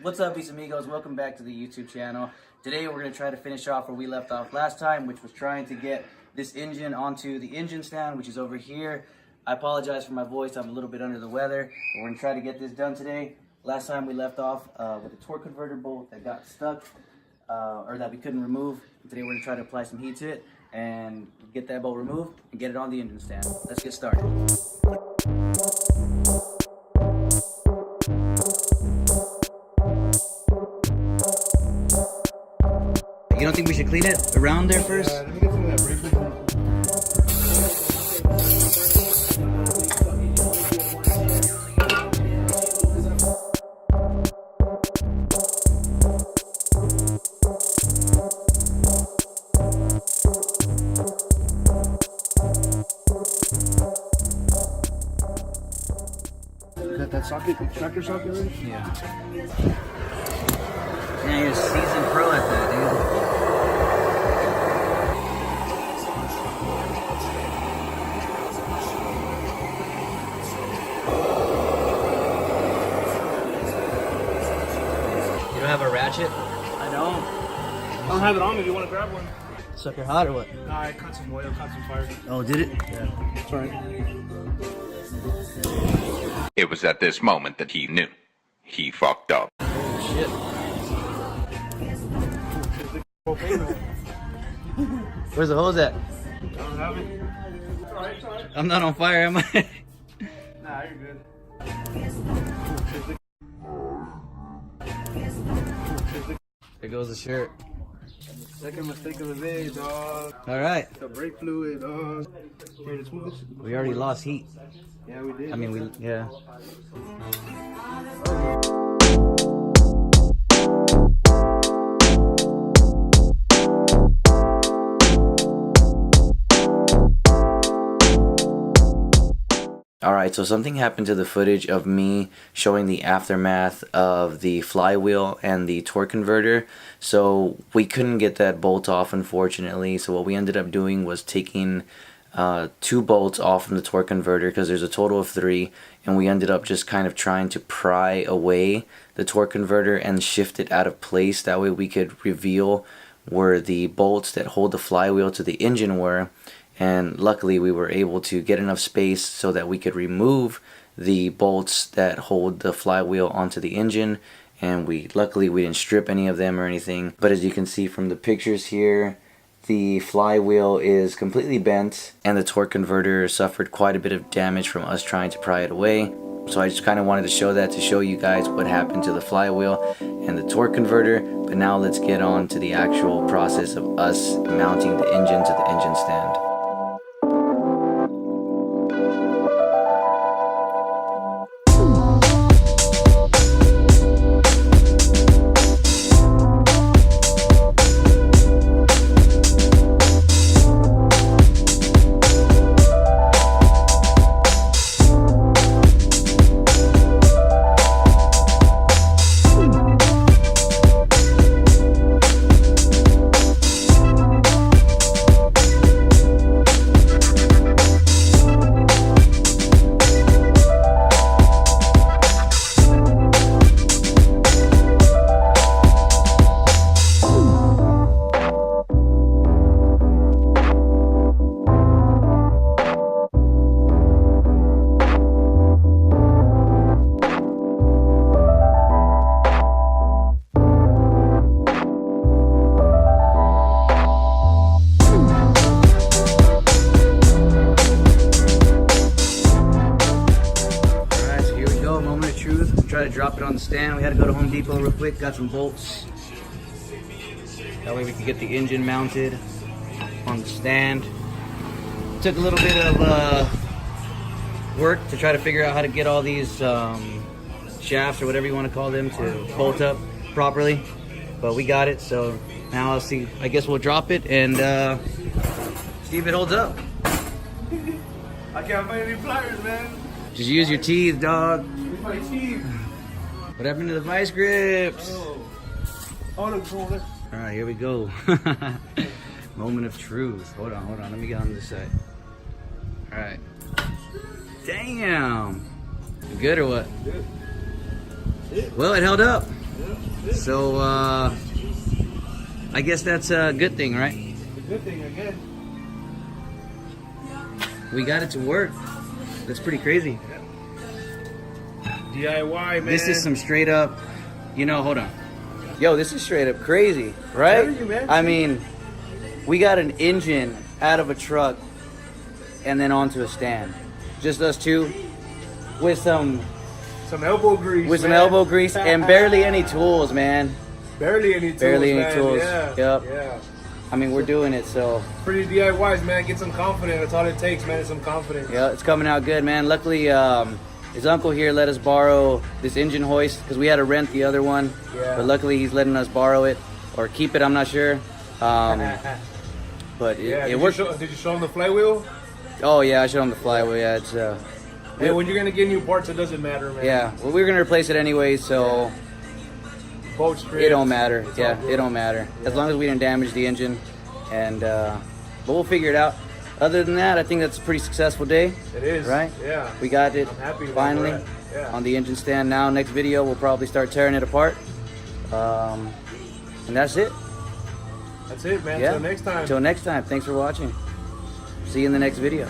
What's up, mis amigos? Welcome back to the YouTube channel. Today we're going to try to finish off where we left off last time, which was trying to get this engine onto the engine stand, which is over here. I apologize for my voice, I'm a little bit under the weather, but we're going to try to get this done today. Last time we left off with a torque converter bolt that got stuck, or that we couldn't remove. Today we're going to try to apply some heat to it and get that bolt removed and get it on the engine stand. Let's get started. You don't think we should clean it around there first? Let me get some of that brake fluid. Got that socket, tractor socket ready? Yeah. Yeah, you're a seasoned pro at that, dude. You don't have a ratchet? I don't. I don't have it on me if you want to grab one. Sucker hot or what? Nah, I caught some oil, caught some fire. Oh, did it? Yeah, it's alright. It was at this moment that he knew. He fucked up. Oh, shit. Where's the hose at? I don't have it. It's alright, it's alright. I'm not on fire, am I? Nah, you're good. There goes the shirt. Second mistake of the day, dog. Alright. The brake fluid, dog. Here, let's move this. We already lost heat. Yeah, we did. I mean, yeah. Alright, so something happened to the footage of me showing the aftermath of the flywheel and the torque converter. So we couldn't get that bolt off, unfortunately. So what we ended up doing was taking 2 bolts off from the torque converter, because there's a total of 3, and we ended up just kind of trying to pry away the torque converter and shift it out of place. That way we could reveal where the bolts that hold the flywheel to the engine were. And luckily we were able to get enough space so that we could remove the bolts that hold the flywheel onto the engine, and luckily we didn't strip any of them or anything. But as you can see from the pictures here, the flywheel is completely bent and the torque converter suffered quite a bit of damage from us trying to pry it away. So I just kind of wanted to show that to show you guys what happened to the flywheel and the torque converter. But now let's get on to the actual process of us mounting the engine to the engine stand. Try to drop it on the stand. We had to go to Home Depot real quick, got some bolts. That way we could get the engine mounted on the stand. Took a little bit of work to try to figure out how to get all these shafts or whatever you want to call them to bolt up properly. But we got it, so now I'll see. I guess we'll drop it and see if it holds up. I can't find any pliers, man. Just use your teeth, dog. My teeth. What happened to the vice grips? Oh, look, it's over there. All right, here we go. Moment of truth. Hold on. Let me get on this side. All right. Damn. You good or what? Good. Well, it held up. So I guess that's a good thing, right? The good thing again. We got it to work. That's pretty crazy. DIY, man. This is some straight up, you know, hold on. Yo, this is straight up crazy, right? Telling you, man. I mean, we got an engine out of a truck and then onto a stand. Just us two with some elbow grease. with some man. elbow grease and barely any tools, man. Barely any tools. Barely any man. tools. Yeah. Yep. Yeah. I mean, we're doing it, so Pretty DIYs, man. Get some confidence. That's all it takes, man. Is some confidence. yeah, it's coming out good, man. Luckily, his uncle here let us borrow this engine hoist because we had to rent the other one. Yeah. But luckily, he's letting us borrow it or keep it. I'm not sure. But Yeah. it worked. Did you show them the flywheel? Oh yeah, I showed him the flywheel. Yeah, it's Hey, when you're gonna get new parts, it doesn't matter, man. yeah. Well, we were gonna replace it anyway, so Bolt strips. it don't matter. It's Yeah, all good. it don't matter as Yeah. long as we didn't damage the engine. And but we'll figure it out. Other than that, I think that's a pretty successful day. It is. Right? Yeah. We got it I'm happy with finally where we're at. Yeah. on the engine stand. Now, next video, we'll probably start tearing it apart. And that's it. That's it, man. Yeah. Until next time. Until next time. Thanks for watching. See you in the next video.